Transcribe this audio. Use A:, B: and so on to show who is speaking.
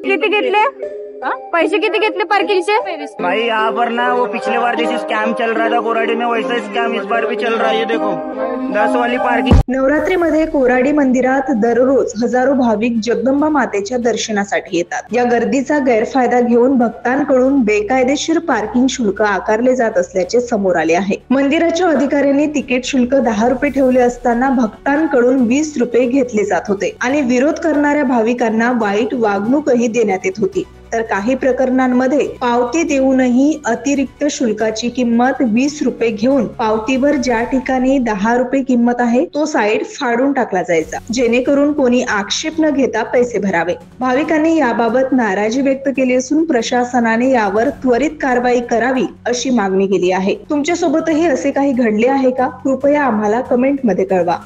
A: किती घेतले? पैसे किती घेतले पार्किंगचे?
B: भाई यहाँ पर ना वो पिछले बार जैसे स्कैम चल रहा था कोराडी में, वैसा स्कैम इस बार भी चल रहा है। ये देखो 10 वाली पार्किंग।
C: नवरात्रीमध्ये कोराडी मंदिरात दररोज हजारो भाविक जगदंबा मातेच्या दर्शनासाठी येतात। या गर्दीचा गैरफायदा घेऊन भक्तांकडून बेकायदेशीर पार्किंग शुल्क आकारले जात असल्याचे समोर आले आहे। मंदिराच्या अधिकाऱ्यांनी तिकीट शुल्क 10 रुपये ठेवले असताना भक्तांकडून 20 रुपये घेतले जात होते आणि विरोध करणाऱ्या भाविकांना वाईट वागणूकही देण्यात येत होती। तर काही प्रकरणांमध्ये पावती देऊनही अतिरिक्त शुल्काची किंमत 20 रुपये घेऊन पावतीवर ज्या ठिकाणी 10 रुपये किंमत आहे तो साईड फाडून टाकला जायचा, जेणेकरून कोणी आक्षेप न घेता पैसे भरावे। भाविकांनी याबाबत नाराजी व्यक्त केली असून प्रशासनाने यावर त्वरित कारवाई करावी अशी मागणी केली आहे। तुमच्या सोबतही असे काही घडले आहे का? कृपया आम्हाला कमेंट मध्ये कळवा।